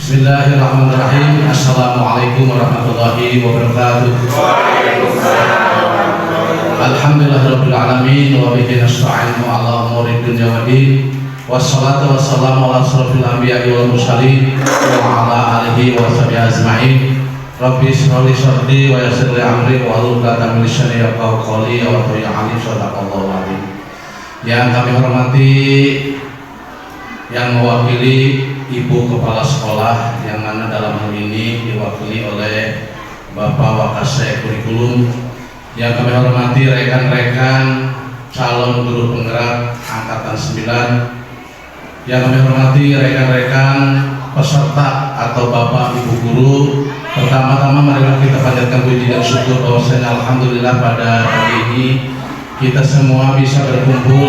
Bismillahirrahmanirrahim. Assalamualaikum warahmatullahi wabarakatuh. Alhamdulillahirabbil alamin wa bihi nasta'inu ala umuri dunya waddin. Wassalatu wassalamu ala asrofil anbiya'i wal mursalin wa ala alihi wa sahbihi ajma'in. Rabbi shrah li sadri wa yassir li amri wa hlul 'uqdatam min lisani yafqahu qawli wa qul alim sadaqallahu azim. Yang kami hormati, yang mewakili Ibu Kepala Sekolah, yang mana dalam hal ini diwakili oleh Bapak Wakasek Kurikulum, yang kami hormati rekan-rekan calon guru penggerak Angkatan 9, yang kami hormati rekan-rekan peserta atau Bapak Ibu guru. Pertama-tama marilah kita panjatkan puji dan syukur bahwasanya alhamdulillah pada hari ini kita semua bisa berkumpul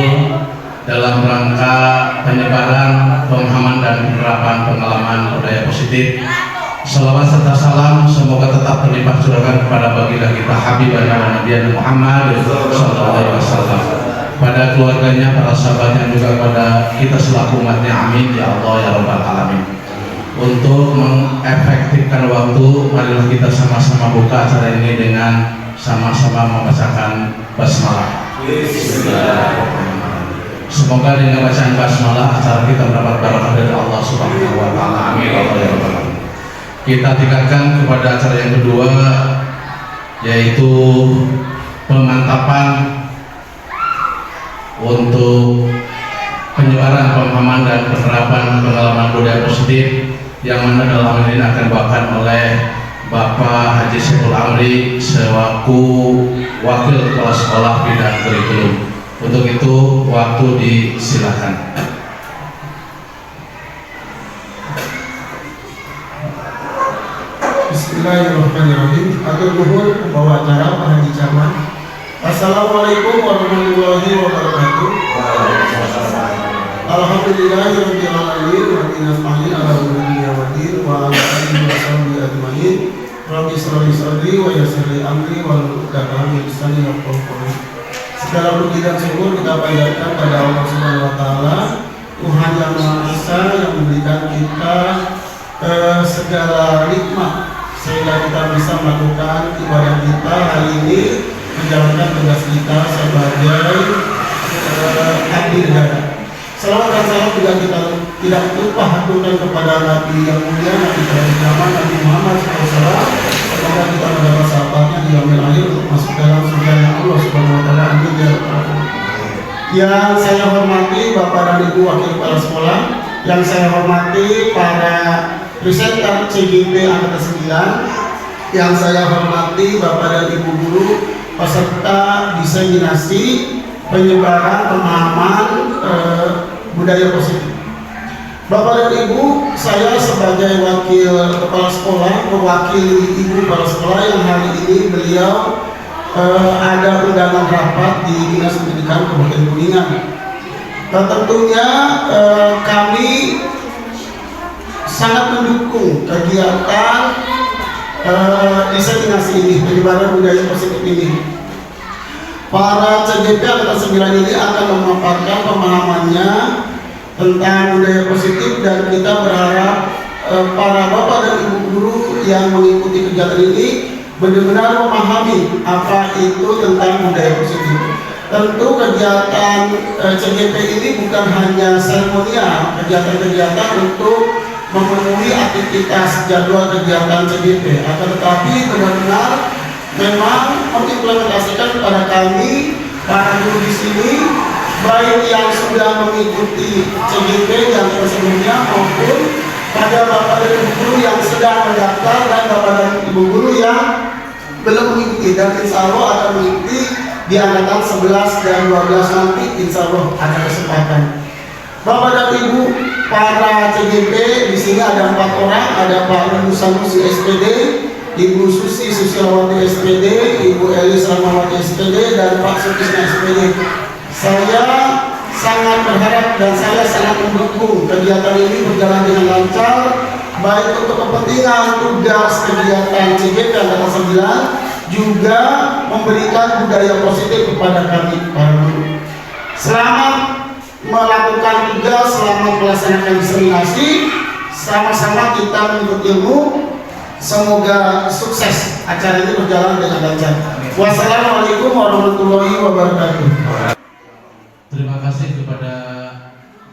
dalam rangka penyebaran, pemahaman dan penerapan pengalaman budaya positif. Salawat serta salam semoga tetap terlimpah curahkan kepada baginda kita Habibana wa Nabiyana Muhammad sallallahu alaihi wasallam, pada keluarganya, para sahabatnya, juga pada kita selaku umatnya. Amin ya Allah ya rabbal alamin. Untuk mengefektifkan waktu, marilah kita sama-sama buka acara ini dengan sama-sama membacakan basmalah. Semoga dengan bacaan basmalah acara kita mendapat barokah dari Allah Subhanahu wa taala. Amin ya rabbal alamin. Kita tingkatkan kepada acara yang kedua, yaitu pemantapan untuk penyebaran pemahaman dan penerapan pengalaman budaya positif, yang mana dalam hal ini akan dibawakan oleh Bapak Haji Syekhul Amri selaku Wakil Kepala Sekolah Bidang Kurikulum. Untuk itu waktu disilakan. Bismillahirrahmanirrahim. Atur nuhun pembawa acara Pak Haji Caman. Assalamualaikum warahmatullahi wabarakatuh. Alhamdulillahirabbil alamin wa nasta'in ala umuri waddin wa ala alihi wa sahbihi ajmain. Rabbi shrah li sadri wa yassir li amri wa hlul 'uqdatam min lisani yafqahu qawli. Segala puji dan syukur kita panjatkan pada Allah Subhanahu wa taala, Tuhan yang Maha Esa, yang memberikan kita segala nikmat sehingga kita bisa melakukan ibadah kita hari ini, menjalankan tugas kita sebagai abdi negara. Salawat dan salam juga kita tidak lupa haturkan kepada Nabi yang mulia, Nabi terakhir Nabi Muhammad SAW. Semoga kita mendapat sahabatnya di yaumil akhir untuk masuk dalam surga Allah Subhanahu wa taala. Amin ya rabbal alamin. Yang saya hormati Bapak dan Ibu Wakil Kepala Sekolah, yang saya hormati para presenter CGP Angkatan 9, yang saya hormati Bapak dan Ibu guru peserta diseminasi penyebaran pemahaman budaya positif. Bapak dan Ibu, saya sebagai wakil kepala sekolah mewakili Ibu kepala sekolah yang hari ini beliau ada undangan rapat di Dinas Pendidikan Kabupaten Kuningan. Dan tentunya kami sangat mendukung kegiatan diseminasi ini, penyebaran budaya positif ini. Para CGP Angkatan 9 ini akan memaparkan pemahamannya tentang budaya positif, dan kita berharap para bapak dan ibu guru yang mengikuti kegiatan ini benar-benar memahami apa itu tentang budaya positif. Tentu kegiatan CGP ini bukan hanya seremonial, kegiatan-kegiatan untuk memenuhi aktivitas jadwal kegiatan CGP, akan tetapi benar-benar memang mengimplementasikan kepada kami para guru di sini, baik yang sudah mengikuti CGP yang sebelumnya maupun pada bapak dan ibu guru yang sedang mendaftar dan bapak dan ibu guru yang belum mengikuti, dan insya Allah akan mengikuti di angkatan 11 dan 12 nanti, insya Allah ada kesempatan. Bapak dan ibu para CGP di sini ada 4 orang, ada Pak Sanusi SPD, Ibu Susi Susiawati SPD, Ibu Elis Ramawati SPD, dan Pak Sutisna SPD. Saya sangat berharap dan saya sangat mendukung kegiatan ini berjalan dengan lancar, baik untuk kepentingan tugas kegiatan CGP Angkatan 9, juga memberikan budaya positif kepada kami para guru. Selamat melakukan tugas, selamat melaksanakan diseminasi. sama-sama kita menuntut ilmu. Semoga sukses acara ini berjalan dengan lancar. Wassalamualaikum warahmatullahi wabarakatuh. Terima kasih kepada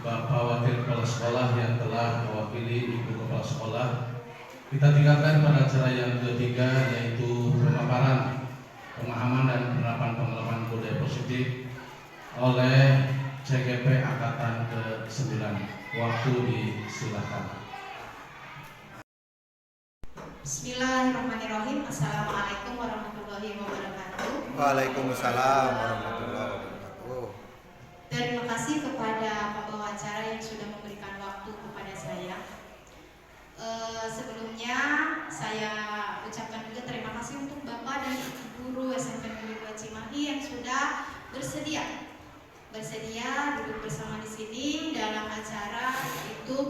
Bapak Wakil Kepala Sekolah yang telah mewakili Ibu Kepala Sekolah. Kita tinggalkan pada acara yang ketiga, yaitu pemaparan pemahaman dan penerapan pengalaman budaya positif oleh CGP Angkatan ke-9. Waktu disilakan. Bismillahirrahmanirrahim. Assalamualaikum warahmatullahi wabarakatuh. Waalaikumsalam warahmatullahi wabarakatuh. Terima kasih kepada pembawa acara yang sudah memberikan waktu kepada saya. Sebelumnya saya ucapkan juga terima kasih untuk Bapak dan Ibu Guru SMP Negeri 2 Cimahi yang sudah bersedia duduk bersama di sini dalam acara itu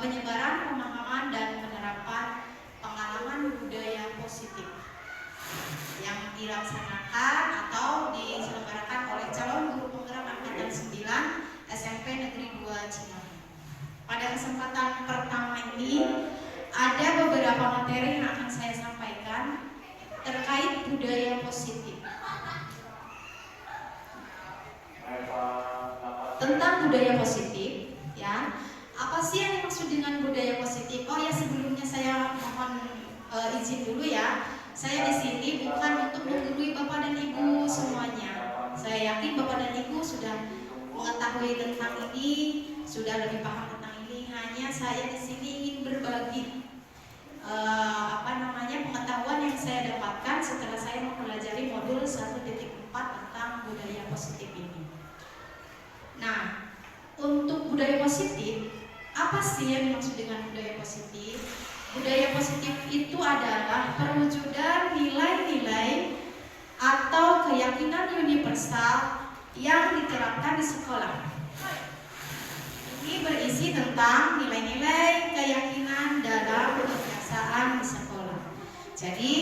penyebaran pemahaman dan penerapan pengalaman budaya positif yang dilaksanakan atau diselenggarakan oleh calon guru penggerak angkatan 9 SMP Negeri 2 Cimahi. Pada kesempatan pertama ini ada beberapa materi yang akan saya sampaikan terkait budaya positif. Tentang budaya positif, ya. Apa sih yang dimaksud dengan budaya positif? Oh ya, sebelumnya saya mohon izin dulu ya. Saya di sini bukan untuk menggurui Bapak dan Ibu semuanya. Saya yakin Bapak dan Ibu sudah mengetahui tentang ini, sudah lebih paham tentang ini. Hanya saya di sini ingin berbagi pengetahuan yang saya dapatkan setelah saya mempelajari modul 1.4 tentang budaya positif ini. Nah, untuk budaya positif, apa sih yang dimaksud dengan budaya positif? Budaya positif itu adalah perwujudan nilai-nilai atau keyakinan universal yang diterapkan di sekolah. Ini berisi tentang nilai-nilai keyakinan dalam kebiasaan di sekolah. Jadi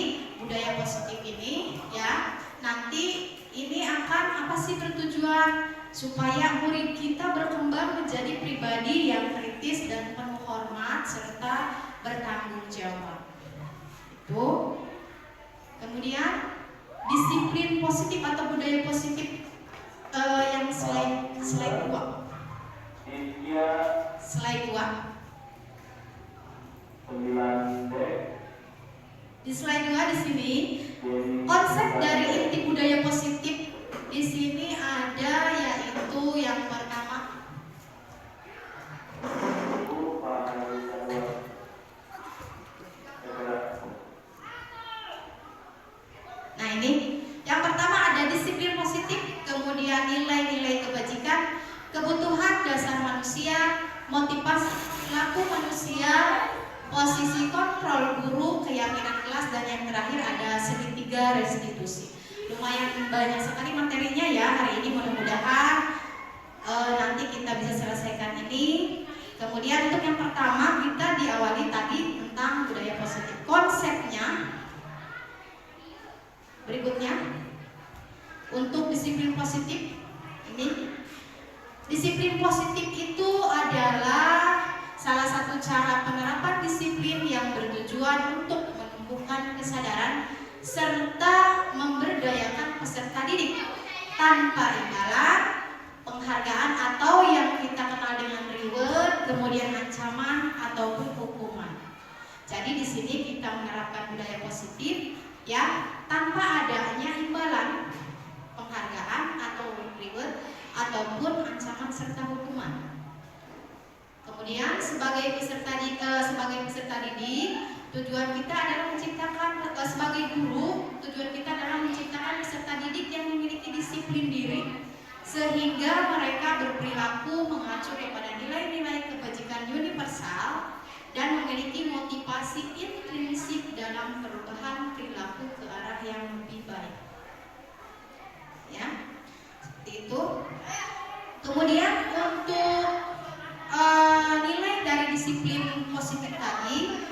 budaya positif ini ya nanti ini akan apa sih bertujuan supaya murid kita berkembang menjadi pribadi yang kritis dan penuh hormat serta bertanggung jawab. Itu. Kemudian disiplin positif atau budaya positif yang slide 2. Slide 2. Di slide 2 di sini konsep dari inti budaya positif di sini ada yaitu yang pertama yang pertama ada disiplin positif, kemudian nilai-nilai kebajikan, kebutuhan dasar manusia, motivasi perilaku manusia, posisi kontrol guru, keyakinan kelas, dan yang terakhir ada segitiga restitusi. Lumayan banyak sekali materinya ya hari ini, mudah-mudahan nanti kita bisa selesaikan ini. Kemudian untuk yang pertama kita diawali tadi tentang budaya positif. Konsepnya berikutnya untuk disiplin positif ini. Disiplin positif itu adalah salah satu cara penerapan disiplin yang bertujuan untuk menumbuhkan kesadaran serta memberdayakan peserta didik tanpa imbalan, penghargaan atau yang kita kenal dengan reward, kemudian ancaman ataupun hukuman. Jadi di sini kita menerapkan budaya positif ya tanpa adanya imbalan, penghargaan atau reward ataupun ancaman serta hukuman. Kemudian sebagai peserta didik, tujuan kita adalah menciptakan sebagai guru, tujuan kita adalah menciptakan peserta didik yang memiliki disiplin diri sehingga mereka berperilaku mengacu kepada nilai-nilai kebajikan universal dan memiliki motivasi intrinsik dalam perubahan perilaku ke arah yang lebih baik. Ya, seperti itu. Kemudian untuk nilai dari disiplin positif tadi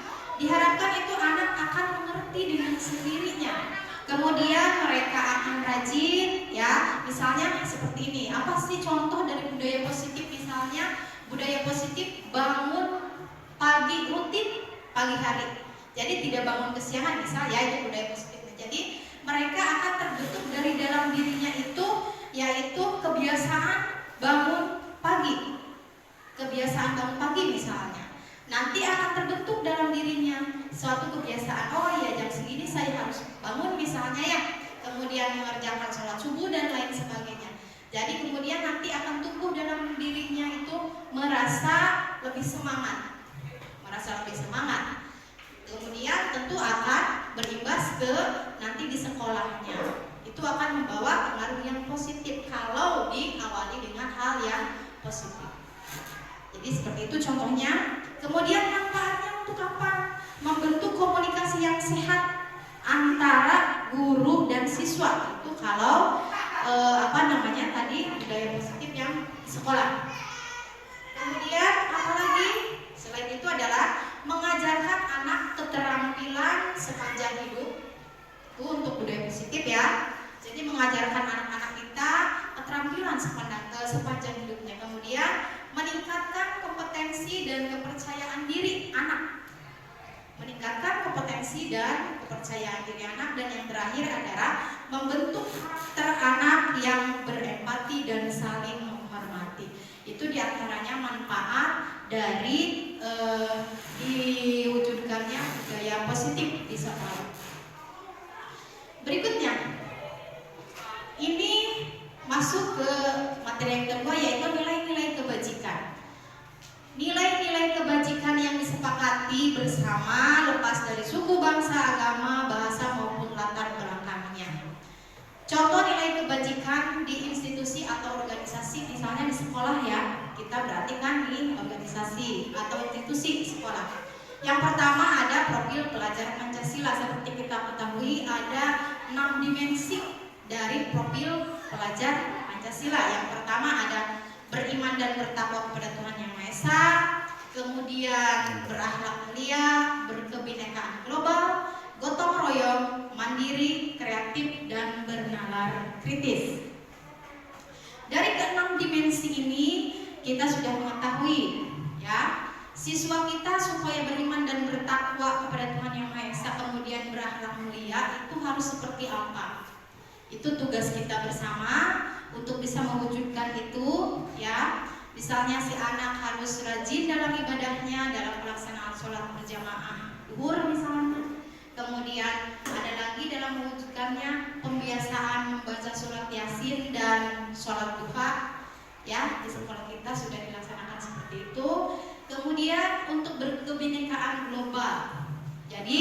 diharapkan itu anak akan mengerti dengan sendirinya. Kemudian mereka akan rajin, ya. Misalnya seperti ini. Apa sih contoh dari budaya positif? Misalnya budaya positif bangun pagi pagi hari. Jadi tidak bangun kesiangan misalnya, itu budaya positifnya. Jadi mereka akan terbentuk dari dalam dirinya itu, yaitu kebiasaan bangun pagi. Kebiasaan bangun pagi misalnya. Nanti akan terbentuk dalam dirinya suatu kebiasaan. Oh iya, jam segini saya harus bangun misalnya ya. Kemudian mengerjakan sholat subuh dan lain sebagainya. Jadi kemudian nanti akan tumbuh dalam dirinya itu merasa lebih semangat. Kemudian tentu akan berimbas ke nanti di sekolahnya. Itu akan membawa pengaruh yang positif kalau diawali dengan hal yang positif. Jadi seperti itu contohnya. Kemudian manfaatnya untuk apa? Membentuk komunikasi yang sehat antara guru dan siswa. Itu kalau tadi budaya positif yang di sekolah. Kemudian apalagi selain itu adalah mengajarkan anak keterampilan sepanjang hidup. Itu untuk budaya positif ya. Jadi mengajarkan anak-anak kita keterampilan sepanjang hidupnya. Kemudian meningkatkan kompetensi dan kepercayaan diri anak. Meningkatkan kompetensi dan kepercayaan diri anak. Dan yang terakhir adalah membentuk karakter anak yang berempati dan saling menghormati. Itu diantaranya manfaat dari diwujudkannya budaya positif di sekolah. Berikutnya, ini masuk ke materi yang kedua, yaitu nilai-nilai kebajikan. Nilai-nilai kebajikan yang disepakati bersama lepas dari suku, bangsa, agama, bahasa maupun latar belakangnya. Contoh nilai kebajikan di institusi atau organisasi, misalnya di sekolah ya, kita berarti kan di organisasi atau institusi sekolah. Yang pertama ada profil pelajar Pancasila. Seperti kita ketahui ada 6 dimensi dari profil pelajar Pancasila. Yang pertama ada beriman dan bertakwa kepada Tuhan Yang Maha Esa, kemudian berakhlak mulia, berkebinekaan global, gotong royong, mandiri, kreatif, dan bernalar kritis. Dari ke-6 dimensi ini kita sudah mengetahui ya, siswa kita supaya beriman dan bertakwa kepada Tuhan Yang Maha Esa, kemudian berakhlak mulia, itu harus seperti apa? Itu tugas kita bersama untuk bisa mewujudkan itu ya. Misalnya si anak harus rajin dalam ibadahnya, dalam pelaksanaan sholat berjamaah zuhur misalnya. Kemudian ada lagi dalam mewujudkannya pembiasaan membaca surat Yasin dan sholat duha ya. Di sekolah kita sudah dilaksanakan seperti itu. Kemudian untuk berkebinekaan global. Jadi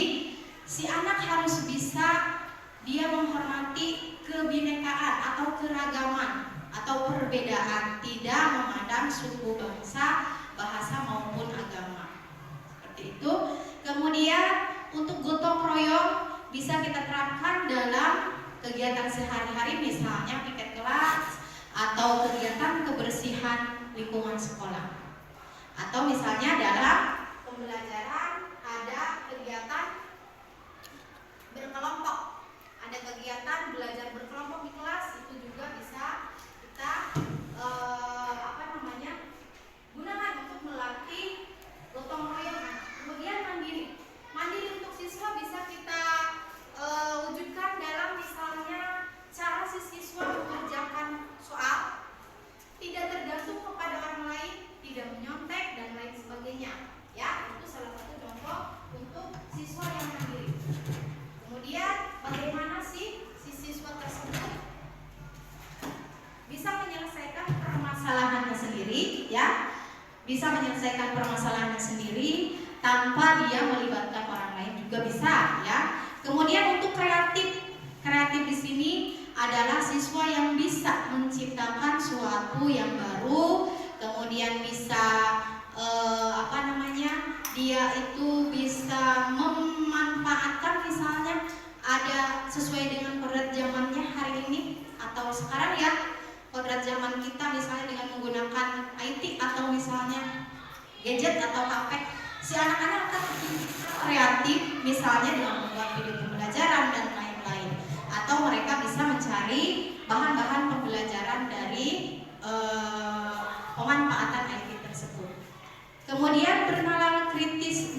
si anak harus bisa dia menghormati kebinekaan atau keragaman atau perbedaan, tidak memandang suku, bangsa, bahasa maupun agama. Seperti itu. Kemudian untuk gotong royong bisa kita terapkan dalam kegiatan sehari-hari, misalnya piket kelas atau kegiatan kebersihan lingkungan sekolah. Atau misalnya dalam pembelajaran ada kegiatan berkelompok. Ada kegiatan belajar berkelompok di kelas, itu juga bisa kita gunakan untuk melatih gotong royong. Kemudian mandiri untuk siswa bisa kita wujudkan dalam misalnya cara si siswa mengerjakan soal, tidak tergantung kepada orang lain, tidak menyontek dan lain sebagainya ya. Itu salah satu contoh untuk siswa yang mandiri. Kemudian bagaimana sih si siswa tersebut bisa menyelesaikan permasalahannya sendiri ya, bisa menyelesaikan permasalahannya sendiri tanpa dia melibatkan orang lain juga bisa ya. Kemudian untuk kreatif di sini adalah siswa yang bisa menciptakan suatu yang baru, kemudian bisa dia itu bisa memanfaatkan, misalnya ada sesuai dengan kodrat zamannya hari ini atau sekarang ya, kodrat zaman kita misalnya dengan menggunakan IT atau misalnya gadget atau HP, si anak-anak akan kreatif misalnya dengan membuat video pembelajaran dan lain-lain, atau mereka bisa mencari bahan-bahan pembelajaran dari pemanfaatan IT tersebut. Kemudian bernalar kritis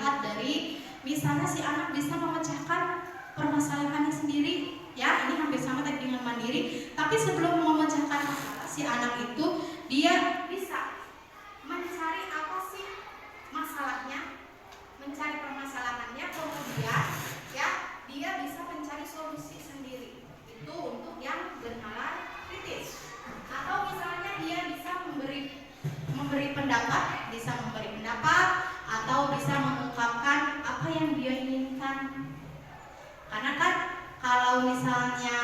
dilihat dari misalnya si anak bisa memecahkan permasalahannya sendiri, ya ini hampir sama tadi dengan mandiri. Tapi sebelum memecahkan masalah, si anak itu dia bisa mencari apa sih masalahnya, mencari permasalahannya, kemudian ya dia bisa mencari solusi sendiri. Itu untuk yang bernalar kritis. Atau misalnya dia bisa memberi pendapat, atau bisa mengungkapkan apa yang dia inginkan. Karena kan kalau misalnya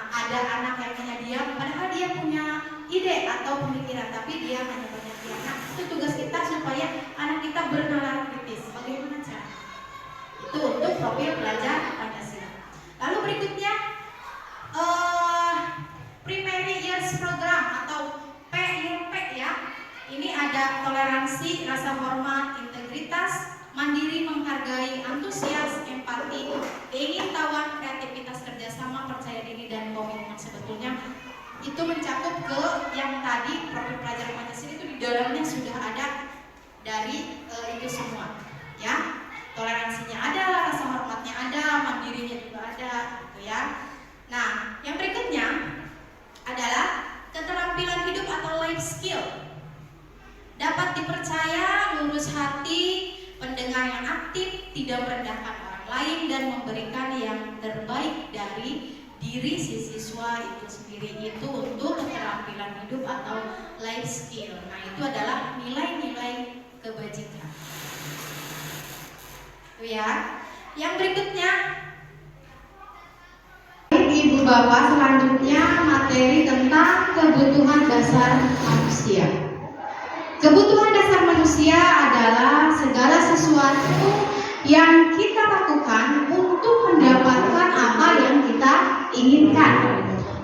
ada anak yang hanya diam, padahal dia punya ide atau pemikiran, tapi dia hanya banyak diam. Nah, itu tugas kita supaya anak kita bernalar kritis. Bagaimana cara? Itu untuk profil pelajar Pancasila. Lalu berikutnya Primary Years Program atau PYP ya. Ini ada toleransi, rasa hormat, integritas, mandiri, menghargai, antusias, empati, keingintahuan, kreativitas, kerjasama, percaya diri, dan komitmen. Sebetulnya itu mencakup ke yang tadi profil pelajar Pancasila itu di dalamnya sudah ada dari itu semua ya. Toleransinya ada, rasa hormatnya ada, mandirinya juga ada gitu ya. Nah, yang berikutnya adalah keterampilan hidup atau life skill. Dapat dipercaya, lurus hati, pendengar yang aktif, tidak merendahkan orang lain, dan memberikan yang terbaik dari diri si siswa itu sendiri. Itu untuk keterampilan hidup atau life skill. Nah, itu adalah nilai-nilai kebajikan. Itu ya. Yang berikutnya, Ibu Bapak, selanjutnya materi tentang kebutuhan dasar manusia. Kebutuhan dasar manusia adalah segala sesuatu yang kita lakukan untuk mendapatkan apa yang kita inginkan.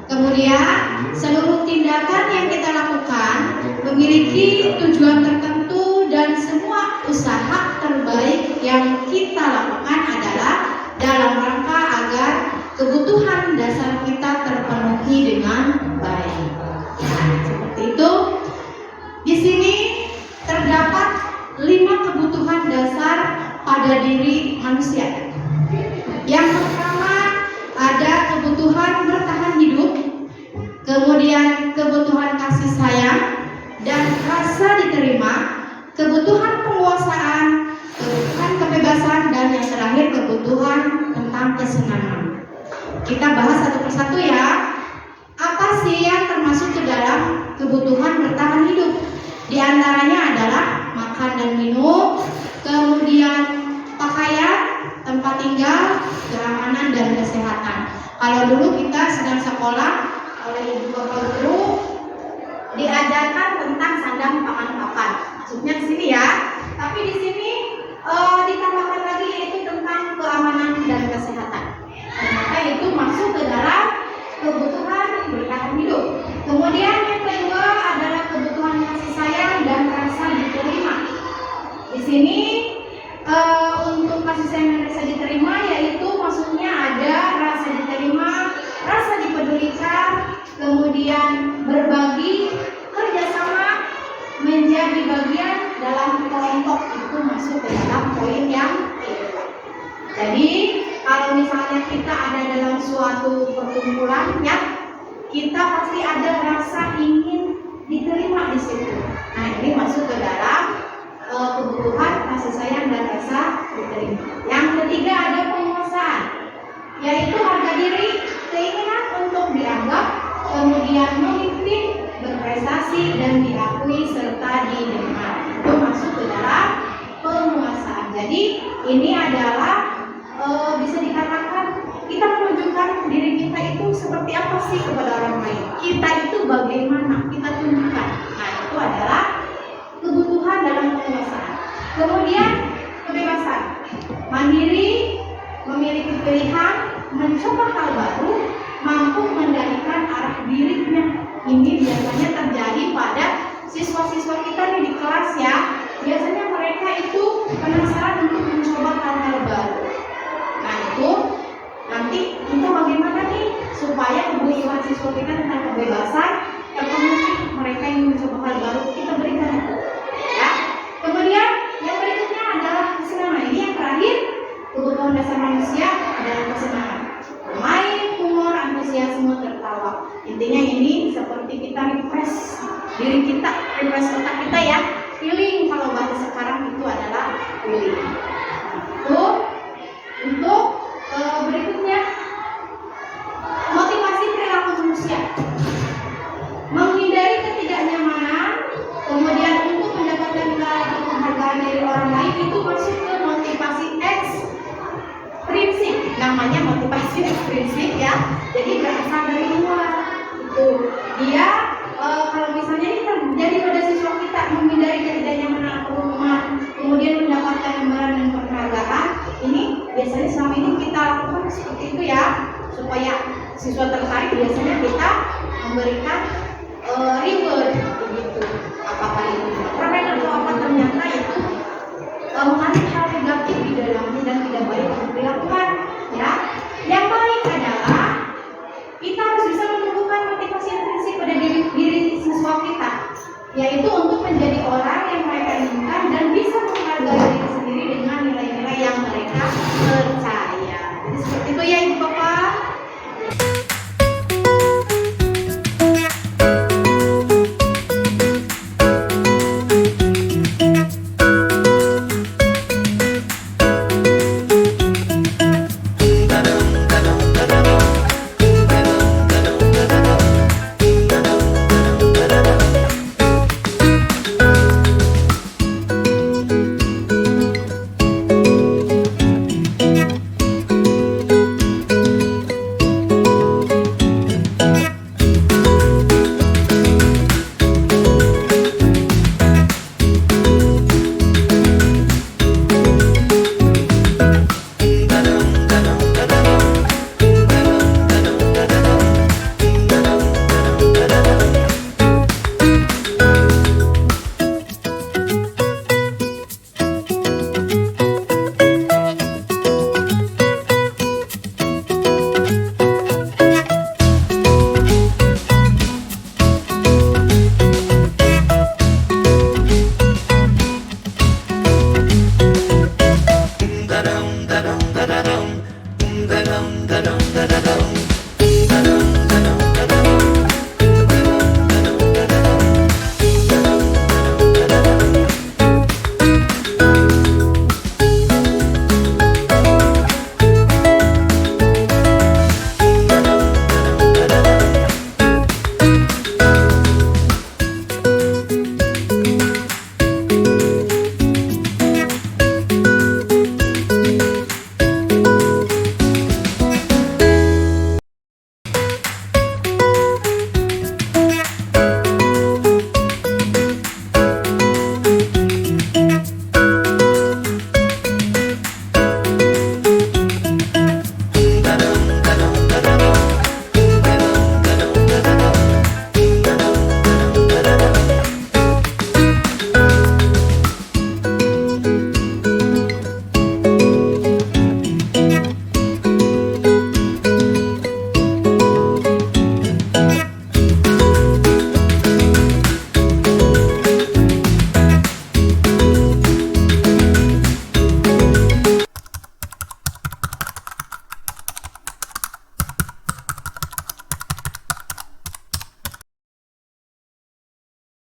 Kemudian seluruh tindakan yang kita lakukan memiliki tujuan tertentu, dan semua usaha terbaik yang kita lakukan adalah dalam rangka agar kebutuhan dasar kita terpenuhi dengan baik. Nah, seperti itu. Di sini terdapat 5 kebutuhan dasar pada diri manusia. Yang pertama ada kebutuhan bertahan hidup, kemudian kebutuhan kasih sayang dan rasa diterima, kebutuhan penguasaan, kebutuhan kebebasan, dan yang terakhir kebutuhan tentang kesenangan. Kita bahas satu persatu ya. Apa sih yang termasuk ke dalam kebutuhan bertahan hidup? Di antaranya adalah makan dan minum, kemudian pakaian, tempat tinggal, keamanan, dan kesehatan. Kalau dulu kita sedang sekolah oleh ibu bapak guru diajarkan tentang sandang pangan papan. Maksudnya di sini ya. Tapi di sini ditambahkan lagi yaitu tentang keamanan dan kesehatan. Ternyata itu masuk ke dalam kebutuhan bertahan hidup. Kemudian yang kedua adalah kebutuhan kasih sayang dan rasa diterima. Di sini untuk kasih sayang dan rasa diterima yaitu maksudnya ada rasa diterima, rasa dipedulikan, kemudian berbagi, kerjasama, menjadi bagian dalam kelompok. Itu masuk ke dalam poin yang kedua. Jadi kalau misalnya kita ada dalam suatu perkumpulan ya, kita pasti ada rasa ingin diterima di situ. Nah, ini masuk ke dalam kebutuhan kasih sayang dan rasa diterima. Yang ketiga ada penguasaan, yaitu harga diri, keinginan untuk dianggap, kemudian memimpin, berprestasi, dan diakui serta didengar. Itu masuk ke dalam penguasaan. Jadi ini adalah bisa dikatakan kita menunjukkan diri kita itu seperti apa sih kepada orang lain. Kita itu bagaimana kita tunjukkan. Nah, itu adalah kebutuhan dalam penguasaan. Kemudian kebebasan, mandiri, memiliki pilihan, mencoba hal baru, mampu mengendalikan arah dirinya. Ini biasanya terjadi pada siswa-siswa kita nih di kelas ya. Biasanya mereka itu penasaran untuk mencoba hal-hal baru. Nah, itu nanti kita bagaimana nih supaya kebutuhan siswa kita tentang kebebasan terpenuhi. Mereka yang mencoba hal baru kita berikan itu ya. Kemudian yang berikutnya adalah kesenangan. ya, feeling kalau bahasa sekarang itu adalah feeling. Untuk berikutnya, motivasi perilaku manusia, menghindari ketidaknyamanan, kemudian untuk mendapatkan nilai atau penghargaan dari orang lain, itu masuk ke motivasi ekstrinsik. Namanya motivasi ekstrinsik ya, jadi berasal dari luar. Itu dia kalau misalnya ini terjadi pada siswa kita, menghindari ketidaknyamanan atau hukuman, kemudian mendapatkan imbalan dan penghargaan, ini biasanya selama ini kita lakukan seperti itu ya, supaya siswa tertarik. Biasanya kita memberikan reward begitu, apakah itu keren atau apa, ternyata itu mengandung hal negatif di dalamnya dan tidak baik untuk dilakukan ya. Yang baik adalah kita harus bisa menumbuhkan motivasi intrinsik pada diri siswa kita, yaitu untuk menjadi orang yang mereka inginkan dan bisa menghargai diri sendiri dengan nilai-nilai yang mereka percaya. Jadi seperti itu ya Ibu Bapak.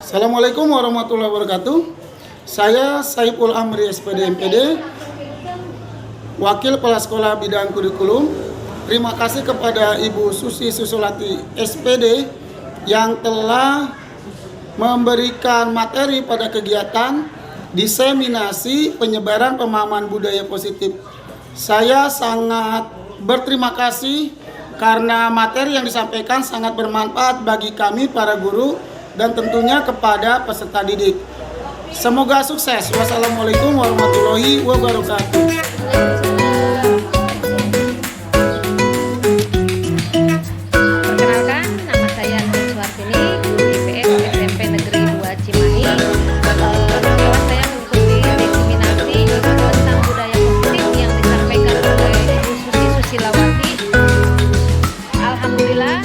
Assalamualaikum warahmatullahi wabarakatuh. Saya Saiful Amri SPD MPD, Wakil Kepala Sekolah Bidang Kurikulum. Terima kasih kepada Ibu Susi Susulati SPD yang telah memberikan materi pada kegiatan diseminasi penyebaran pemahaman budaya positif. Saya sangat berterima kasih karena materi yang disampaikan sangat bermanfaat bagi kami para guru dan tentunya kepada peserta didik. Semoga sukses. Wassalamualaikum warahmatullahi wabarakatuh. Perkenalkan, nama saya Nur Suhartini, guru IPS SMP Negeri 2 Cimahi. Setelah saya mengikuti diseminasi tentang budaya positif yang disampaikan oleh Ibu Susi Susilawati, alhamdulillah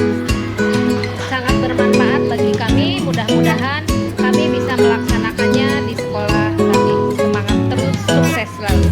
sangat bermanfaat bagi kami. Mudah-mudahan kami bisa melaksanakannya di sekolah kami. Semangat terus, sukses selalu.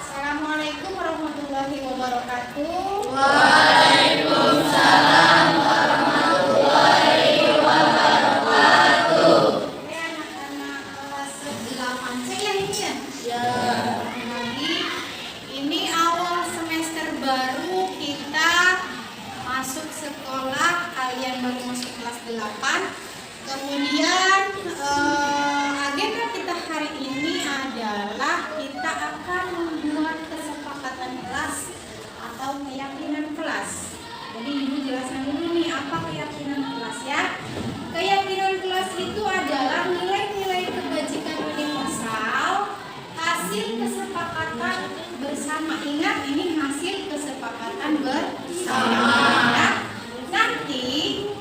Assalamualaikum warahmatullahi wabarakatuh. Anak-anak kelas 8 C ya ini ya? Jadi ini awal semester baru kita masuk sekolah, kalian baru masuk kelas 8. Kemudian agenda kita hari ini adalah kita akan membuat kesepakatan kelas atau keyakinan kelas. Jadi ibu jelaskan dulu nih apa keyakinan kelas ya. Keyakinan kelas itu adalah nilai-nilai kebajikan universal hasil kesepakatan bersama. Ingat ini hasil kesepakatan bersama ya. Nanti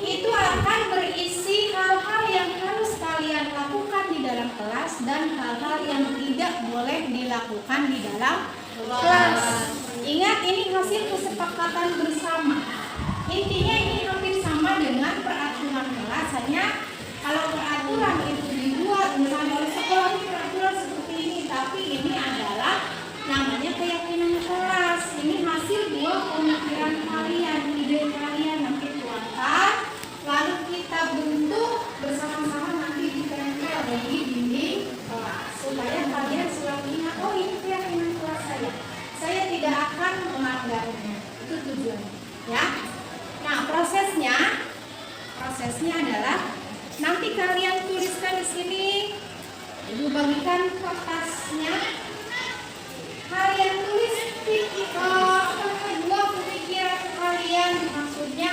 itu akan berisi hal-hal yang harus kalian lakukan di dalam kelas dan hal-hal yang tidak boleh dilakukan di dalam kelas. Ingat ini hasil kesepakatan bersama. Intinya ini hampir sama dengan peraturan kelas, hanya kalau peraturan itu dibuat misalnya oleh sekolah ini peraturan seperti ini, tapi ini adalah namanya keyakinan kelas. Ini hasil buah pemikiran kalian, ide kalian nanti tuangkan, lalu kita bentuk bersama-sama nanti ditempel di dinding kelas supaya kalian selalu ingat, oh ini keyakinan kelas saya. Saya tidak akan melanggarnya. Itu tujuannya, ya. Nah, prosesnya adalah nanti kalian tuliskan di sini, ibu bagikan kertasnya. Kalian tulis dua pemikiran kalian, maksudnya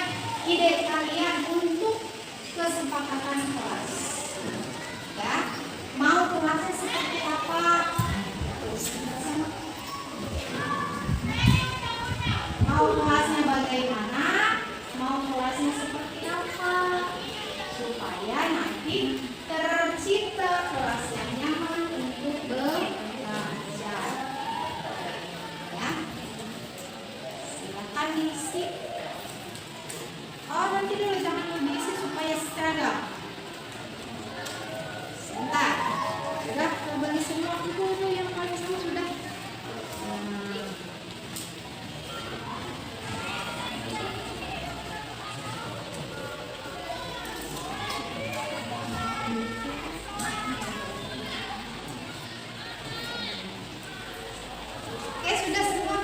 ide kalian untuk kesepakatan kelas. Ya, mau kelasnya seperti apa? Mau kelasnya bagaimana? Mau kelasnya seperti apa? Supaya nanti tercipta kelas yang nyaman untuk belajar. Ya, silakan diisi. Oh nanti dulu jangan diisi supaya seragam. Sebentar. Sudah kembali semua itu yang paling sama sudah. Oke, sudah semua.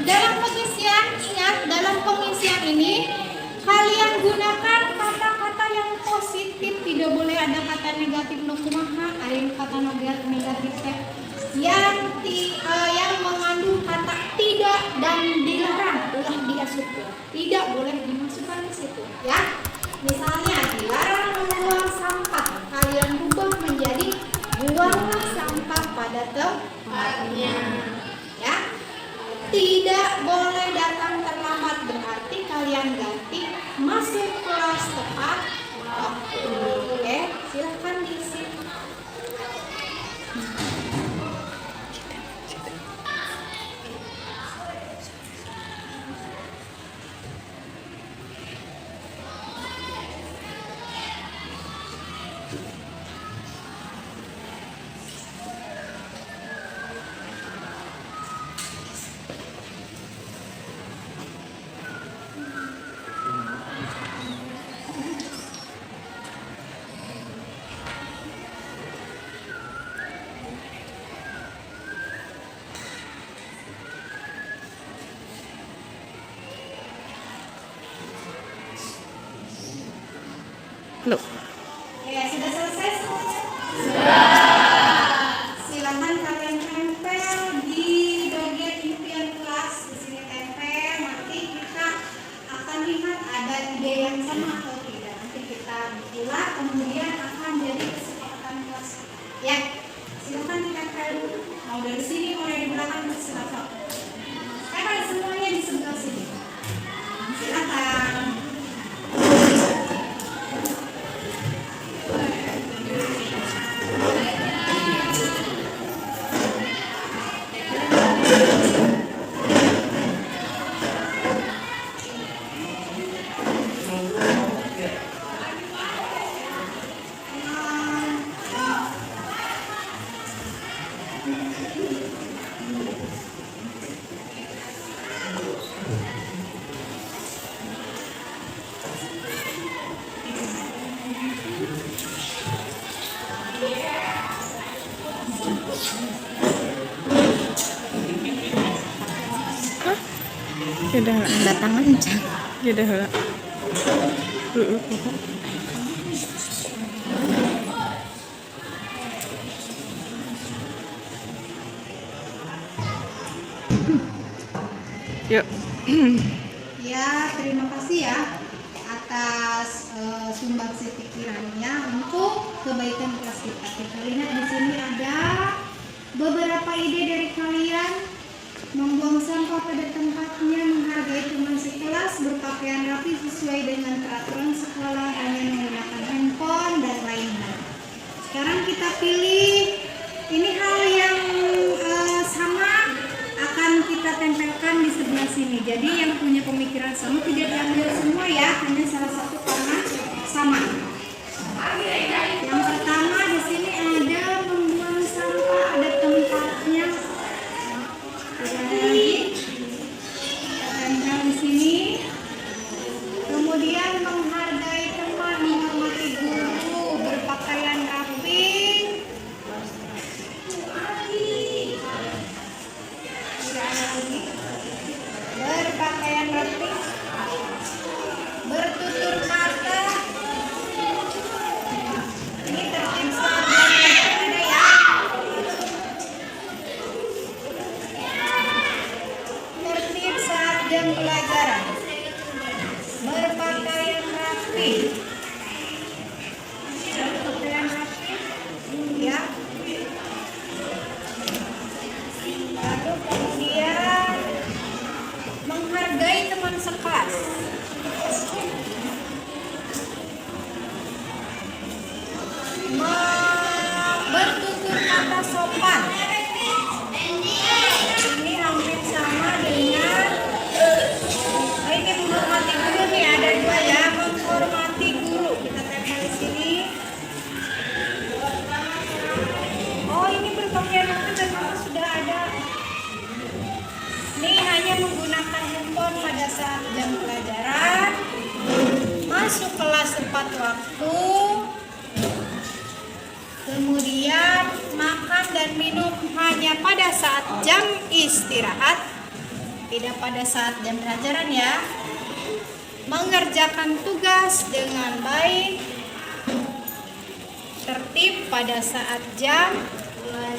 Dalam pengisian, ingat dalam pengisian ini kalian gunakan kata-kata yang positif, tidak boleh ada kata negatif no kumaha, ada yang kata negatif yang mengandung kata tidak dan dilarang, ulah diasup, tidak boleh dimasukkan di situ, ya. Misalnya dilarang membuang sampah, kalian ubah menjadi buanglah sampah pada tempatnya, ya. Tidak boleh datang terlambat, berarti kalian ganti masuk kelas tepat waktu. Oke, silahkan diisi. Loh. Ya, sudah selesai semuanya? Sudah. Silakan kalian tempel di bagian impian kelas. Di sini tempel, nanti kita akan lihat ada ide yang sama atau tidak. Nanti kita buat, kemudian Ya, silakan ditempel. Mau dari sini, mau dari belakang, silakan. Tempel semuanya di sebelah sini. Silakan. Udah datangan cang. Udah lah. Yuk. Ya, terima kasih ya atas sumbangsi pikirannya untuk kebaikan kelas kita. Kita lihat di sini ada beberapa ide dari kalian: membuang sampah pada tempatnya, menghargai teman sekelas, berpakaian rapi sesuai dengan peraturan sekolah, hanya menggunakan handphone dan lain-lain. Sekarang kita pilih ini hal yang sama akan kita tempelkan di sebelah sini. Jadi yang punya pemikiran sama tidak diambil semua ya, hanya salah satu karena sama. Yang pertama di sini ada membuang sampah, ada tempatnya. Tidak ada lagi. Tempel di sini. Kemudian menghargai teman, menghormati guru, berpakaian rapi. Berpakaian rapi, bertutur kata. Ini tertib saat ada ya. Tertib saat jam pelajaran. Berpakaian rapi. Berpakaian rapi, ya. Lalu kemudian menghargai teman sekelas. Bertutur kata sopan. Ini hampir sama dengan ini menghormati guru nih, ada dua ya, menghormati guru. Kita tempel di sini. Oh, ini berpakaian rapi dan sudah ada. Ini hanya menggunakan handphone pada saat jam pelajaran, masuk kelas tepat waktu, kemudian makan dan minum hanya pada saat jam istirahat, tidak pada saat jam pelajaran ya. Mengerjakan tugas dengan baik, tertib pada saat jam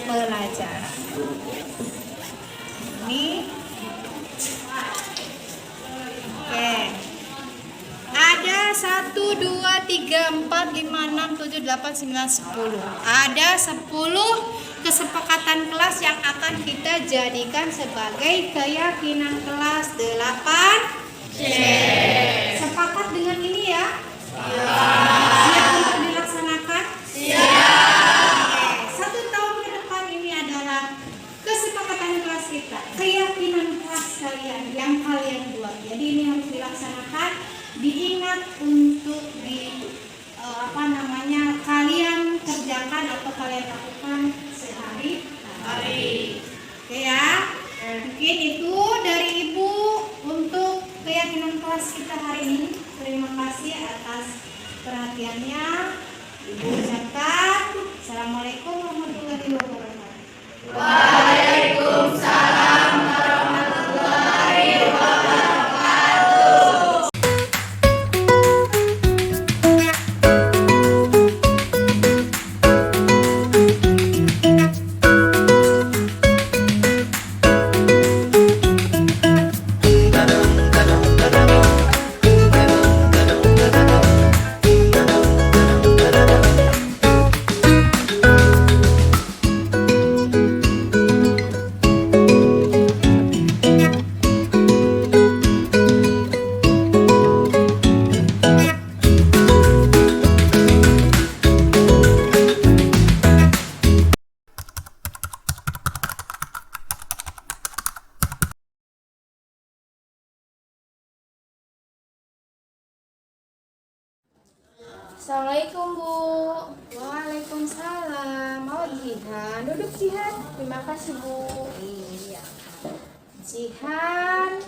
pelajaran. Ini oke. Ada 1, 2, 3, 4, 5, 6, 7, 8, 9, 10. Ada 10 kesepakatan kelas yang akan kita jadikan sebagai keyakinan kelas 8C. Sepakat dengan ini ya? Siap untuk dilaksanakan? Siap. Oke. 1 tahun ke depan ini adalah kesepakatan kelas kita, keyakinan kelas kalian yang kalian buat. Jadi ini harus dilaksanakan, diingat untuk kalian kerjakan atau kalian lakukan sehari-hari. Oke ya. Mungkin itu dari Ibu untuk keyakinan kelas kita hari ini. Terima kasih atas perhatiannya. Assalamualaikum Bu. Waalaikumsalam. Mau Jihan, duduk Jihan. Terima kasih Bu. Iya. Jihan,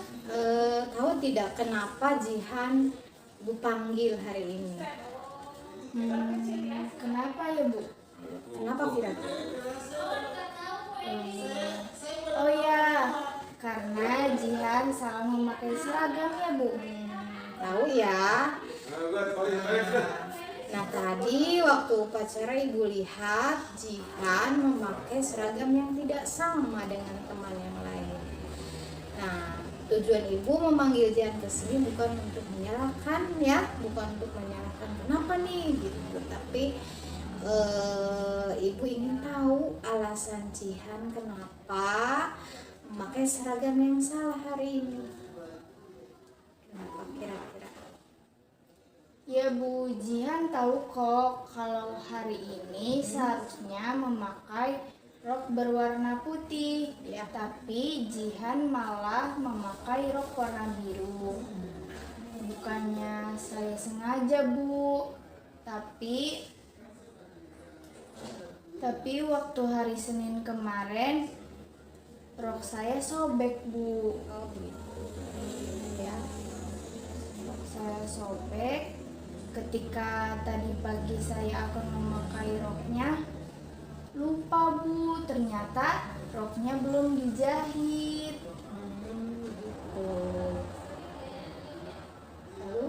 tahu tidak kenapa Jihan Ibu panggil hari ini? Kenapa ya Bu? Kenapa kira-kira? Oh ya, karena Jihan salah memakai seragam ya Bu. Tahu ya. Nah tadi waktu upacara Ibu lihat Jihan memakai seragam yang tidak sama dengan teman yang lain. Nah tujuan Ibu memanggil Jihan ke sini bukan untuk menyalahkan ya, bukan untuk menyalahkan kenapa nih gitu, tapi Ibu ingin tahu alasan Jihan kenapa memakai seragam yang salah hari ini. Kenapa kira-kira? Ya Bu, Jihan tahu kok kalau hari ini seharusnya memakai rok berwarna putih. Ya. Tapi Jihan malah memakai rok warna biru. Bukannya saya sengaja Bu, tapi waktu hari Senin kemarin rok saya sobek Bu. Oh gitu ya. Rok saya sobek ketika tadi pagi saya akan memakai roknya. Lupa Bu, ternyata roknya belum dijahit. Lalu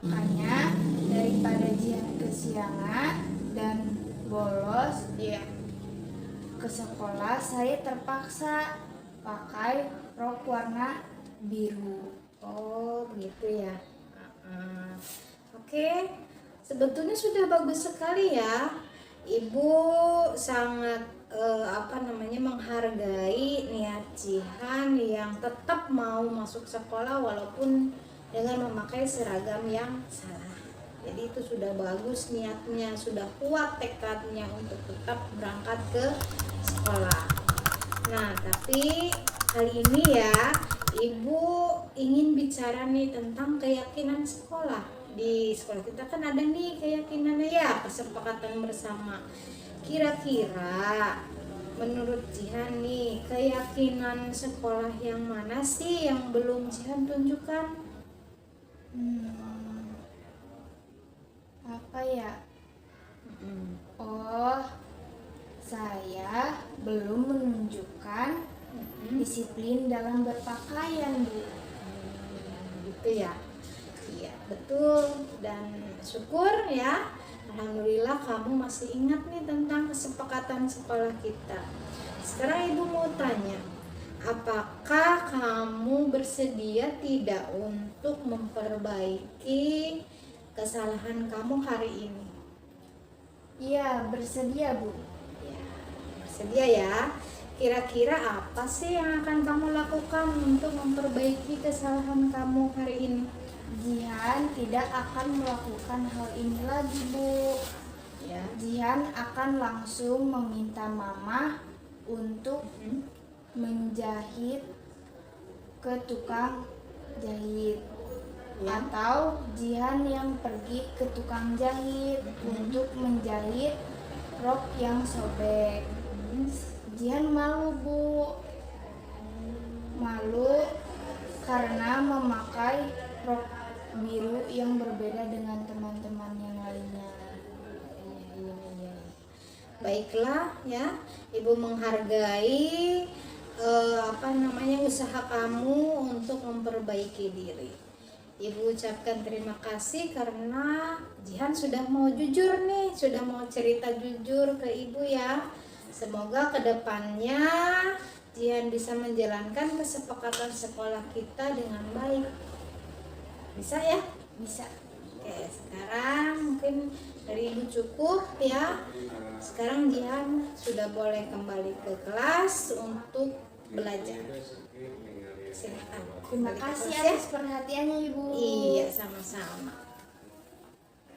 Makanya daripada Jihan kesiangan dan bolos iya. ke sekolah, saya terpaksa pakai rok warna biru. Oh begitu ya. Oke, sebetulnya sudah bagus sekali ya. Ibu sangat menghargai niat Jihan yang tetap mau masuk sekolah walaupun dengan memakai seragam yang salah. Jadi itu sudah bagus niatnya, sudah kuat tekadnya untuk tetap berangkat ke sekolah. Nah, tapi kali ini ya Ibu ingin bicara nih tentang keyakinan sekolah. Di sekolah kita kan ada nih keyakinannya ya, kesepakatan bersama. Kira-kira menurut Jihan nih, keyakinan sekolah yang mana sih yang belum Jihan tunjukkan? Apa ya? Oh, saya belum menunjukkan disiplin dalam berpakaian Bu. Gitu ya. Iya, betul, dan syukur ya. Alhamdulillah kamu masih ingat nih tentang kesepakatan sekolah kita. Sekarang Ibu mau tanya, apakah kamu bersedia tidak untuk memperbaiki kesalahan kamu hari ini? Iya, bersedia Bu. Ya, bersedia ya. Kira-kira apa sih yang akan kamu lakukan untuk memperbaiki kesalahan kamu hari ini? Jihan tidak akan melakukan hal ini lagi Bu. Ya. Jihan akan langsung meminta Mama untuk menjahit ke tukang jahit. Ya. Atau Jihan yang pergi ke tukang jahit untuk menjahit rok yang sobek. Jihan malu Bu. Malu karena memakai rok biru yang berbeda dengan teman-teman yang lainnya. Iya. Baiklah ya, Ibu menghargai usaha kamu untuk memperbaiki diri. Ibu ucapkan terima kasih karena Jihan sudah mau jujur nih, sudah mau cerita jujur ke Ibu ya. Semoga kedepannya Jihan bisa menjalankan kesepakatan sekolah kita dengan baik. Bisa ya? Bisa. Oke, sekarang mungkin dari Ibu cukup ya. Sekarang Jihan sudah boleh kembali ke kelas untuk belajar. Silakan. Terima Kembali ke kasih kelas ya. atas perhatiannya Ibu. Iya, sama-sama.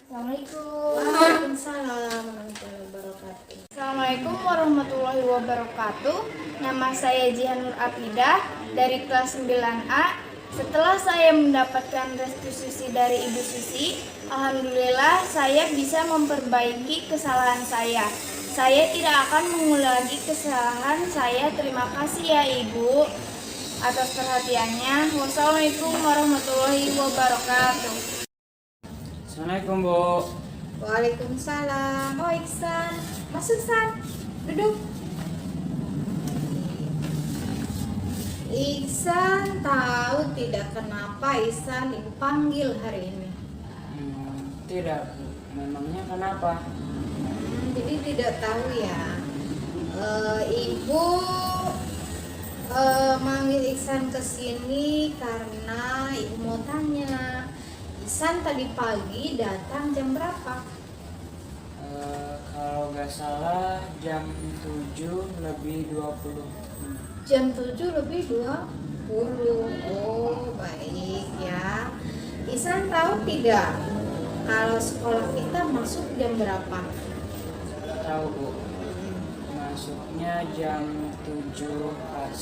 Assalamualaikum. Waalaikumsalam warahmatullahi wabarakatuh. Assalamualaikum warahmatullahi wabarakatuh. Nama saya Jihan Nur Afidah dari kelas 9A. Setelah saya mendapatkan restitusi dari Ibu Susi, Alhamdulillah, saya bisa memperbaiki kesalahan saya. Saya tidak akan mengulangi kesalahan saya. Terima kasih ya Ibu atas perhatiannya. Wassalamualaikum warahmatullahi wabarakatuh. Assalamualaikum Bu. Waalaikumsalam. Oh Iksan, masuk San, duduk. Iksan tahu tidak kenapa Iksan dipanggil hari ini? Tidak Bu, memangnya kenapa? Jadi tidak tahu ya. Ibu manggil Iksan ke sini karena ibu mau tanya, Iksan tadi pagi datang jam berapa? Kalau nggak salah jam 7 lebih 20. Jam 7 lebih 20. Oh baik ya. Iksan tahu tidak kalau sekolah kita masuk jam berapa? Tahu Bu, masuknya jam 7 pas.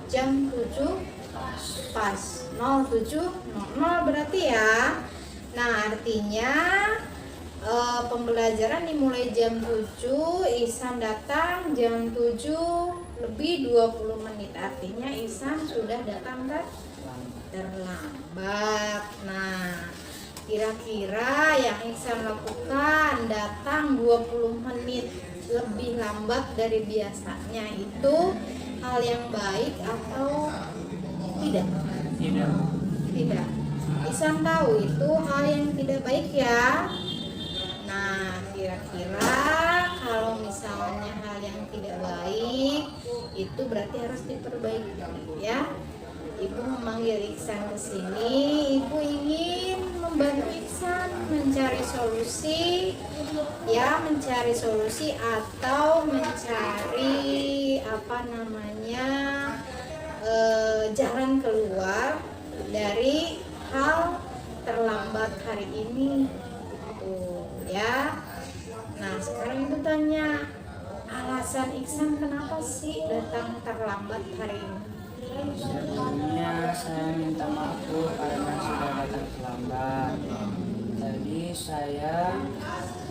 Jam 7 pas. 07.00 berarti ya. Nah artinya pembelajaran dimulai jam 7, Ihsan datang jam 7 lebih 20 menit. Artinya Ihsan sudah datang terlambat. Nah kira-kira yang Ihsan lakukan datang 20 menit lebih lambat dari biasanya, itu hal yang baik atau tidak? Tidak. Tidak. Ihsan tahu itu hal yang tidak baik ya. Nah kira-kira kalau misalnya hal yang tidak baik itu berarti harus diperbaiki ya. Ibu memanggil Iksan ke sini, Ibu ingin membantu Iksan mencari solusi, ya mencari solusi atau mencari jalan keluar dari hal terlambat hari ini, gitu ya. Nah sekarang Ibu tanya, alasan Iksan kenapa sih datang terlambat hari ini? Sebelumnya saya minta maaf Bu karena sudah datang terlambat. Tadi saya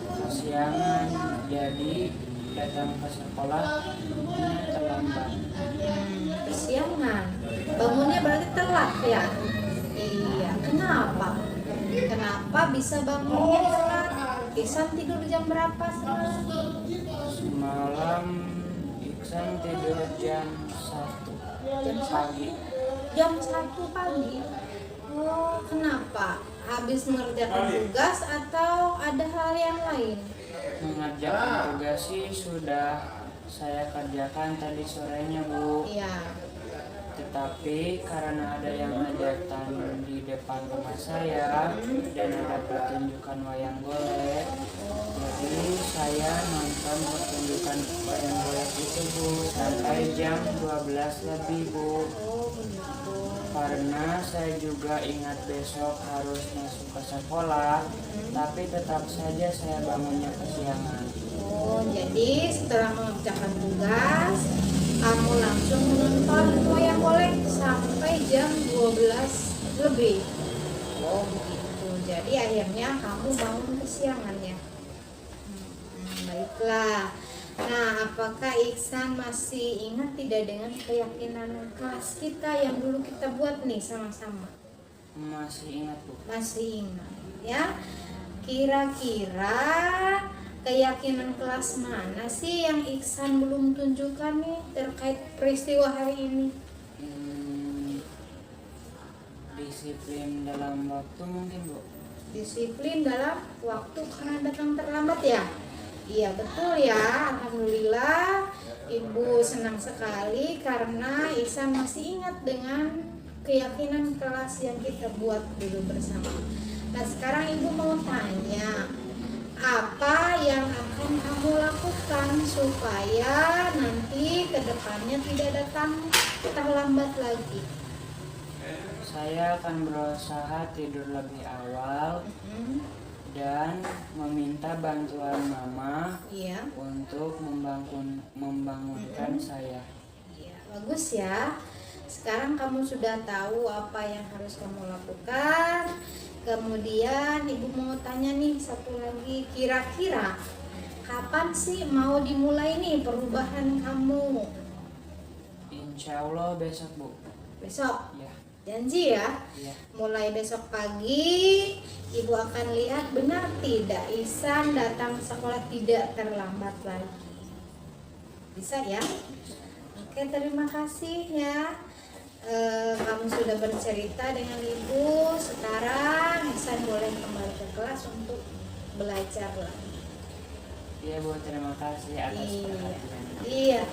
kesiangan, jadi datang ke sekolah terlambat. Kesiangan, bangunnya berarti telat ya? Iya, kenapa? Kenapa bisa bangunnya telat? Iksan tidur jam berapa semalam? Semalam Iksan tidur jam 1 pagi. Jam 1 pagi? Oh, kenapa? Habis mengerjakan tugas atau ada hal yang lain? Mengerjakan tugas sih sudah saya kerjakan tadi sorenya Bu. Iya. Tetapi karena ada yang hajatan di depan rumah saya dan ada pertunjukan wayang golek, jadi saya nonton pertunjukan wayang golek itu Bu sampai jam 12 lebih Bu. Oh, begitu. Karena saya juga ingat besok harus masuk ke sekolah, tapi tetap saja saya bangunnya kesiangan. Oh, jadi setelah mengerjakan tugas, kamu langsung menonton wayang golek sampai jam 12 lebih. Oh, begitu. Jadi akhirnya kamu bangun kesiangan ya. Baiklah. Nah, apakah Iksan masih ingat tidak dengan keyakinan kelas kita yang dulu kita buat nih sama-sama? Masih ingat Bu. Masih ingat ya. Kira-kira keyakinan kelas mana sih yang Iksan belum tunjukkan nih terkait peristiwa hari ini? Disiplin dalam waktu mungkin Bu. Disiplin dalam waktu karena datang terlambat ya? Iya betul ya. Alhamdulillah Ibu senang sekali karena Iksan masih ingat dengan keyakinan kelas yang kita buat dulu bersama. Nah sekarang Ibu mau tanya, apa yang akan kamu lakukan supaya nanti ke depannya tidak datang terlambat lagi? Saya akan berusaha tidur lebih awal dan meminta bantuan Mama Iya. untuk membangunkan saya. Iya, bagus ya. Sekarang kamu sudah tahu apa yang harus kamu lakukan. Kemudian Ibu mau tanya nih satu lagi, kira-kira kapan sih mau dimulai nih perubahan kamu? Insya Allah besok, Bu. Besok? Ya, Janji ya? ya. Mulai besok pagi Ibu akan lihat benar tidak Ihsan datang sekolah tidak terlambat lagi. Bisa ya? Oke, terima kasih ya. Kamu sudah bercerita dengan Ibu. Sekarang Ihsan boleh kembali ke kelas untuk belajar lagi. Iya, Bu, terima kasih atas Iya. perhatiannya. Iya.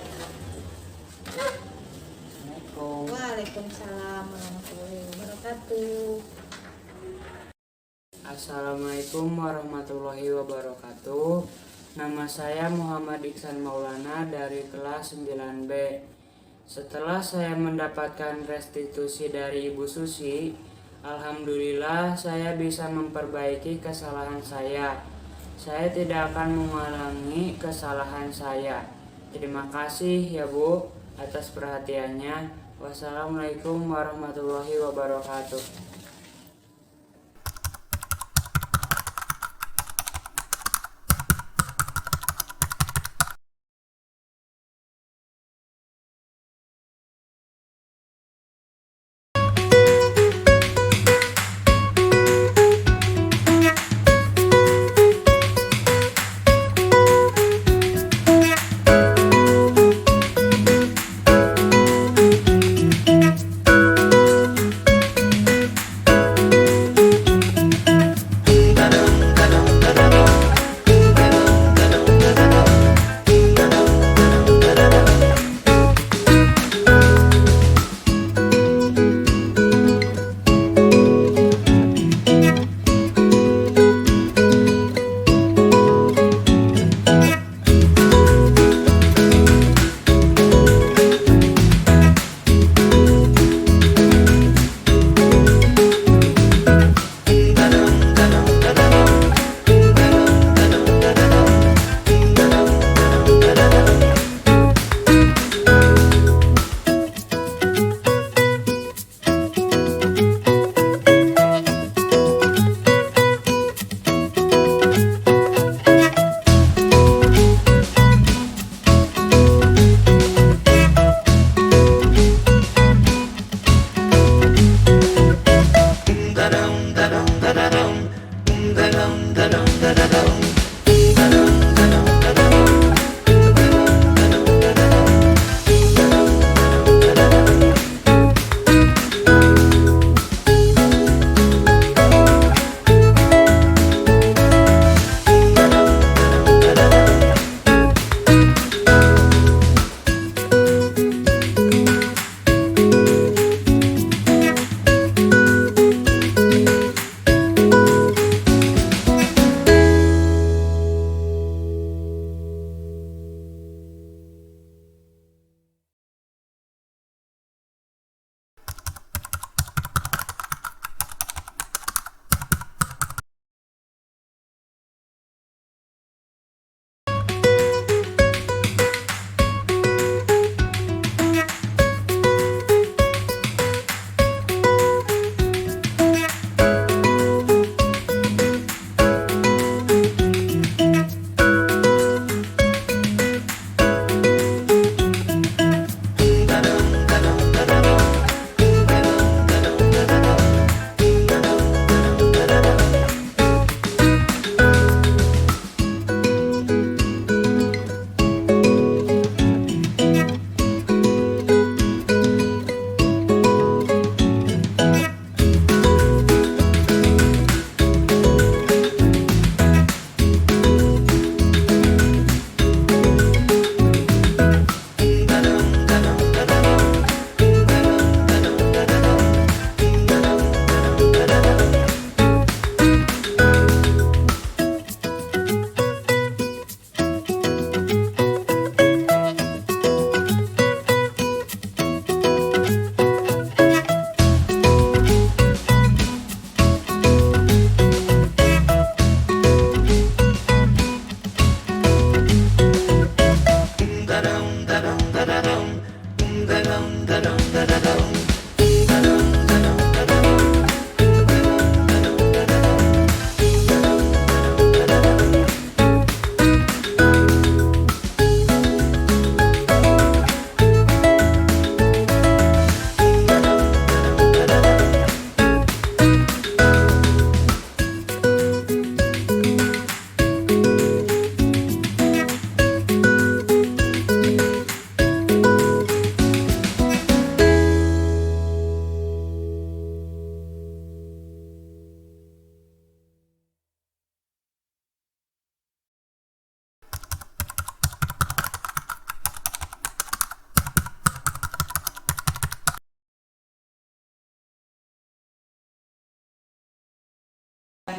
Assalamualaikum. Waalaikumsalam warahmatullahi wabarakatuh. Assalamualaikum warahmatullahi wabarakatuh. Nama saya Muhammad Iksan Maulana dari kelas 9B. Setelah saya mendapatkan restitusi dari Ibu Susi, alhamdulillah saya bisa memperbaiki kesalahan saya. Saya tidak akan mengulangi kesalahan saya. Terima kasih ya Bu atas perhatiannya. Wassalamualaikum warahmatullahi wabarakatuh.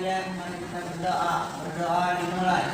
kalian, mari kita berdoa. Berdoa dimulai.